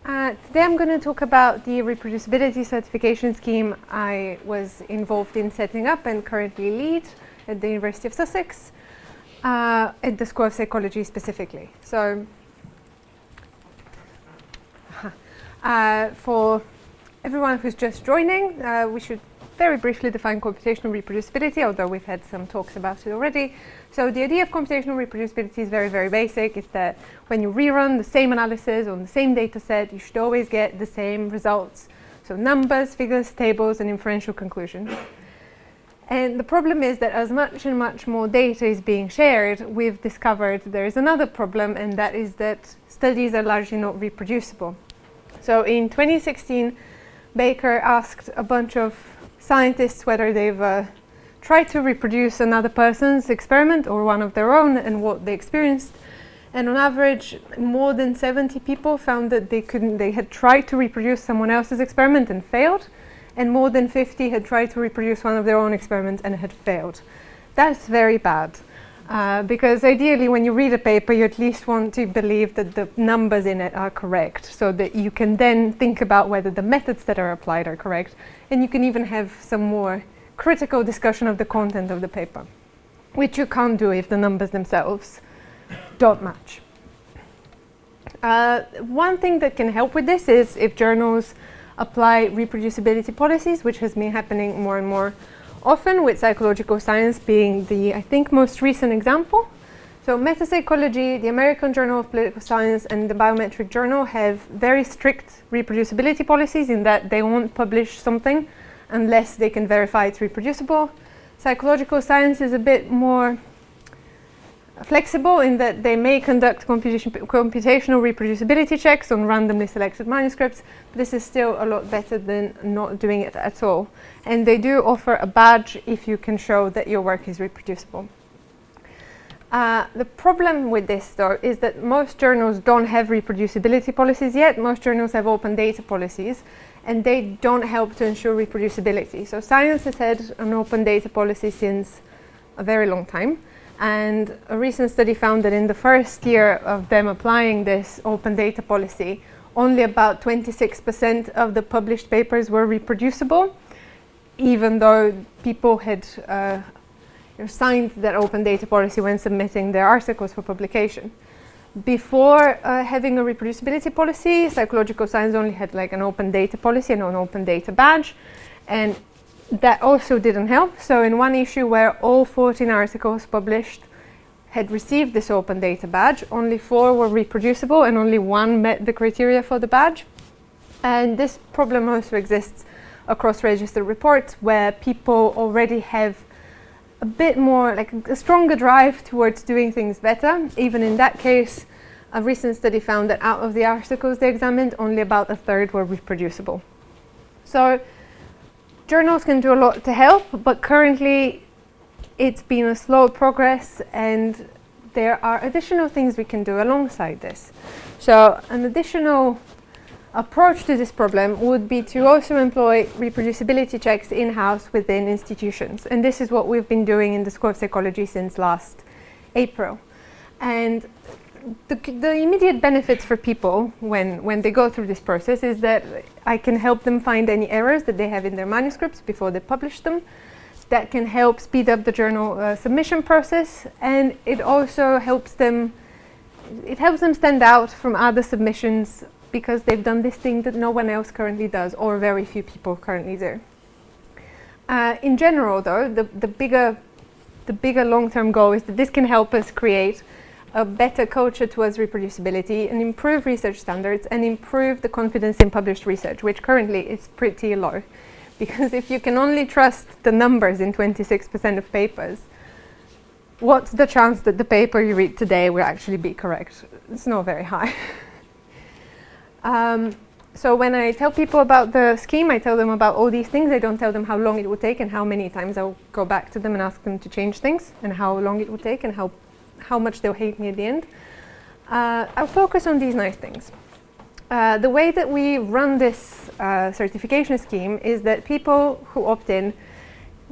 Today I'm going to talk about the reproducibility certification scheme I was involved in setting up and currently lead at the University of Sussex, at the School of Psychology specifically. So, for everyone who's just joining, we should very briefly define computational reproducibility, although we've had some talks about it already. So the idea of computational reproducibility is very, very basic. It's that when you rerun the same analysis on the same data set, you should always get the same results. So numbers, figures, tables, and inferential conclusions. And the problem is that as much and much more data is being shared, we've discovered there is another problem, and that is that studies are largely not reproducible. So in 2016, Baker asked a bunch of scientists whether they've tried to reproduce another person's experiment or one of their own and what they experienced. And on average, more than 70 people found that they had tried to reproduce someone else's experiment and failed, and more than 50 had tried to reproduce one of their own experiments and had failed. That's very bad, because ideally when you read a paper, you at least want to believe that the numbers in it are correct, so that you can then think about whether the methods that are applied are correct, and you can even have some more critical discussion of the content of the paper, which you can't do if the numbers themselves don't match. One thing that can help with this is if journals apply reproducibility policies, which has been happening more and more often, with psychological science being the, I think, most recent example. So Metapsychology, the American Journal of Political Science, and the Biometric Journal have very strict reproducibility policies in that they won't publish something unless they can verify it's reproducible. Psychological science is a bit more flexible in that they may conduct computational reproducibility checks on randomly selected manuscripts, but this is still a lot better than not doing it at all. And they do offer a badge if you can show that your work is reproducible. The problem with this, though, is that most journals don't have reproducibility policies yet. Most journals have open data policies, and they don't help to ensure reproducibility. So Science has had an open data policy since a very long time, and a recent study found that in the first year of them applying this open data policy, only about 26% of the published papers were reproducible, even though people had signed that open data policy when submitting their articles for publication. Before having a reproducibility policy, psychological science only had like an open data policy and an open data badge, and that also didn't help. So in one issue where all 14 articles published had received this open data badge, only 4 were reproducible and only 1 met the criteria for the badge. And this problem also exists across registered reports, where people already have a bit more, like a stronger drive towards doing things better. Even in that case, a recent study found that out of the articles they examined, only about a third were reproducible. So journals can do a lot to help, but currently it's been a slow progress, and there are additional things we can do alongside this. So an additional approach to this problem would be to also employ reproducibility checks in-house within institutions. And this is what we've been doing in the School of Psychology since last April. And the immediate benefits for people when they go through this process is that I can help them find any errors that they have in their manuscripts before they publish them. That can help speed up the journal submission process, and it also helps them stand out from other submissions because they've done this thing that no one else currently does, or very few people currently do. In general, though, the bigger long-term goal is that this can help us create a better culture towards reproducibility and improve research standards and improve the confidence in published research, which currently is pretty low. Because if you can only trust the numbers in 26% of papers, what's the chance that the paper you read today will actually be correct? It's not very high. So when I tell people about the scheme, I tell them about all these things. I don't tell them how long it will take and how many times I'll go back to them and ask them to change things, and how long it will take and how much they'll hate me at the end. I'll focus on these nice things. The way that we run this certification scheme is that people who opt in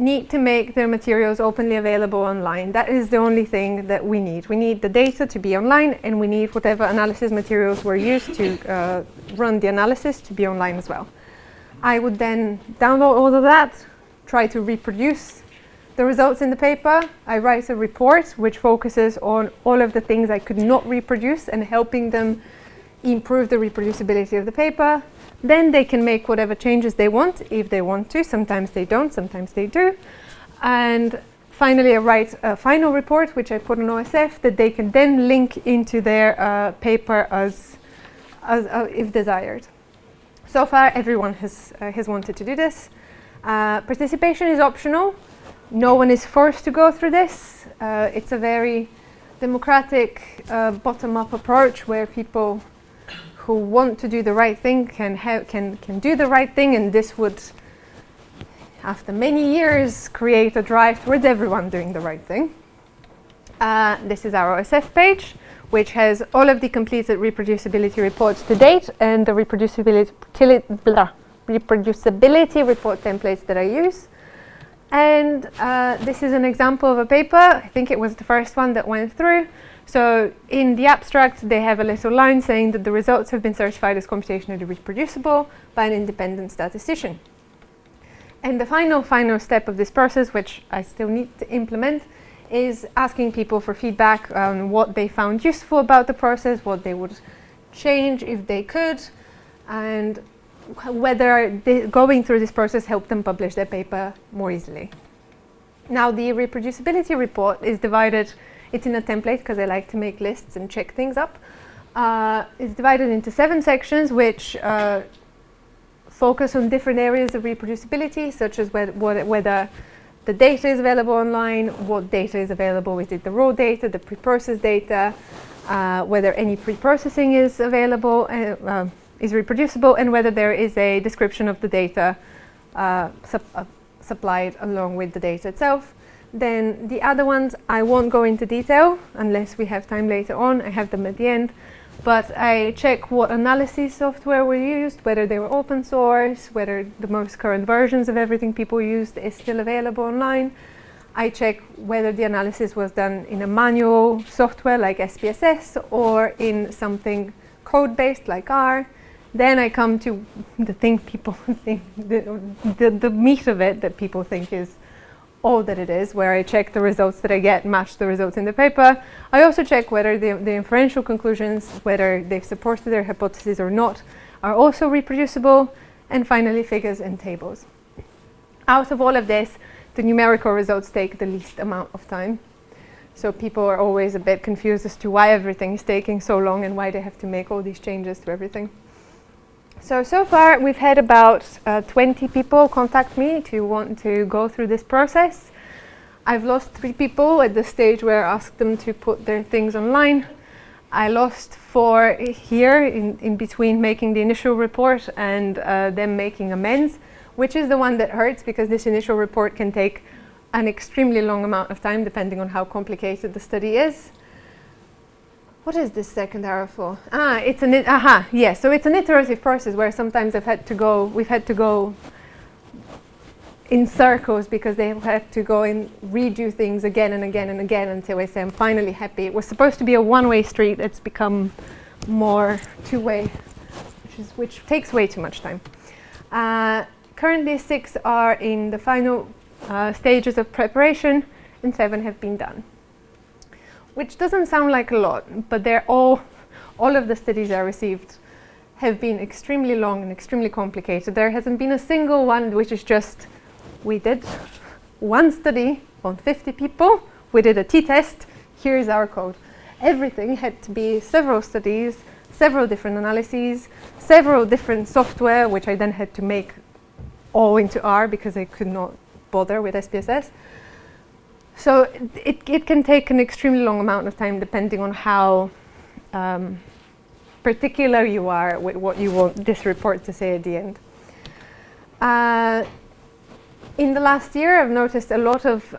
need to make their materials openly available online. That is the only thing that we need. We need the data to be online, and we need whatever analysis materials were used to run the analysis to be online as well. I would then download all of that, try to reproduce the results in the paper. I write a report which focuses on all of the things I could not reproduce and helping them improve the reproducibility of the paper. Then they can make whatever changes they want, if they want to. Sometimes they don't, sometimes they do. And finally, I write a final report, which I put on OSF, that they can then link into their paper as if desired. So far, everyone has wanted to do this. Participation is optional. No one is forced to go through this. It's a very democratic, bottom-up approach where people who want to do the right thing can do the right thing, and this would, after many years, create a drive towards everyone doing the right thing. This is our OSF page, which has all of the completed reproducibility reports to date and the reproducibility report templates that I use. And this is an example of a paper. I think it was the first one that went through. So in the abstract, they have a little line saying that the results have been certified as computationally reproducible by an independent statistician. And the final step of this process, which I still need to implement, is asking people for feedback on what they found useful about the process, what they would change if they could, and whether going through this process helped them publish their paper more easily. Now, the reproducibility report is divided. It's in a template because I like to make lists and check things up. It's divided into 7 sections which focus on different areas of reproducibility, such as whether the data is available online, what data is available, is it the raw data, the pre-processed data, whether any pre-processing is available, is reproducible, and whether there is a description of the data supplied along with the data itself. Then the other ones, I won't go into detail unless we have time later on. I have them at the end. But I check what analysis software were used, whether they were open source, whether the most current versions of everything people used is still available online. I check whether the analysis was done in a manual software like SPSS or in something code-based like R. Then I come to the thing people think, the meat of it that people think is all that it is, where I check the results that I get match the results in the paper. I also check whether the inferential conclusions, whether they've supported their hypothesis or not, are also reproducible, and finally figures and tables. Out of all of this, the numerical results take the least amount of time. So people are always a bit confused as to why everything is taking so long and why they have to make all these changes to everything. So far we've had about 20 people contact me to want to go through this process. I've lost 3 people at the stage where I asked them to put their things online. I lost 4 here in between making the initial report and them making amends, which is the one that hurts because this initial report can take an extremely long amount of time depending on how complicated the study is. What is this second arrow for? It's an yes. So it's an iterative process where sometimes we've had to go in circles because they've had to go and redo things again and again and again until I say I'm finally happy. It was supposed to be a one-way street. It's become more two-way, which takes way too much time. Currently 6 are in the final stages of preparation and 7 have been done. Which doesn't sound like a lot, but they're all of the studies I received have been extremely long and extremely complicated. There hasn't been a single one which is just, we did one study on 50 people, we did a t-test, here's our code. Everything had to be several studies, several different analyses, several different software, which I then had to make all into R because I could not bother with SPSS. So it can take an extremely long amount of time depending on how particular you are with what you want this report to say at the end. In the last year, I've noticed a lot of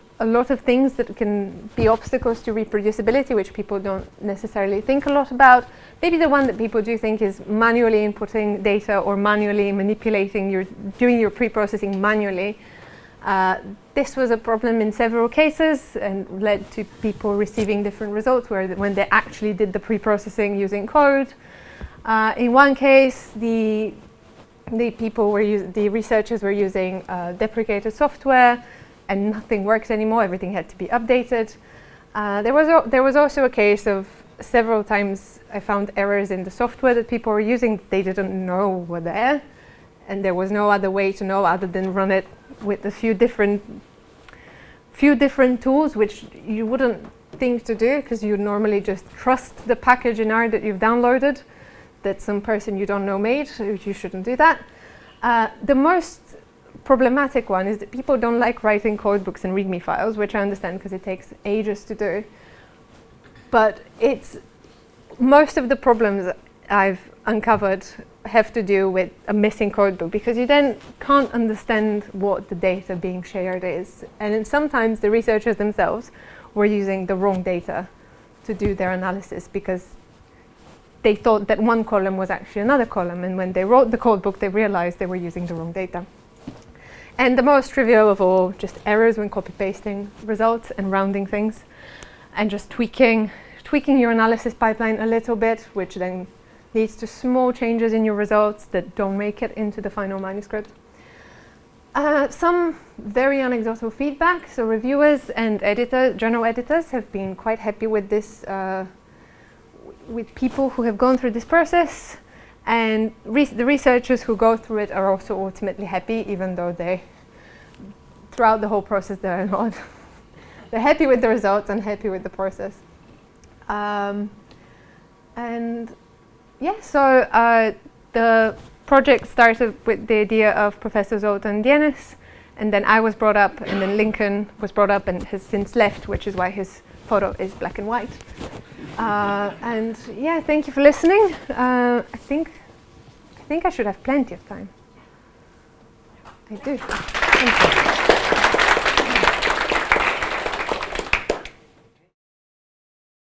things that can be obstacles to reproducibility, which people don't necessarily think a lot about. Maybe the one that people do think is manually inputting data or manually manipulating, doing your pre-processing manually. this was a problem in several cases and led to people receiving different results when they actually did the pre-processing using code. In one case, the researchers were using deprecated software, and nothing worked anymore. Everything had to be updated. There was also a case of several times I found errors in the software that people were using they didn't know were there, and there was no other way to know other than run it with a few different tools, which you wouldn't think to do because you normally just trust the package in R that you've downloaded that some person you don't know made. You shouldn't do that. The most problematic one is that people don't like writing code books and README files, which I understand because it takes ages to do. But most of the problems I've uncovered have to do with a missing code book, because you then can't understand what the data being shared is. And then sometimes the researchers themselves were using the wrong data to do their analysis because they thought that one column was actually another column, and when they wrote the code book they realized they were using the wrong data. And the most trivial of all, just errors when copy-pasting results and rounding things, and just tweaking your analysis pipeline a little bit, which then leads to small changes in your results that don't make it into the final manuscript. Some very anecdotal feedback. So reviewers and journal editors have been quite happy with this, with people who have gone through this process. And the researchers who go through it are also ultimately happy, even though throughout the whole process, they're not. They're happy with the results and happy with the process. And yeah, so the project started with the idea of Professor Zoltan and Dienis, and then I was brought up, and then Lincoln was brought up and has since left, which is why his photo is black and white. And yeah, thank you for listening. I think I should have plenty of time. I do. Thank you.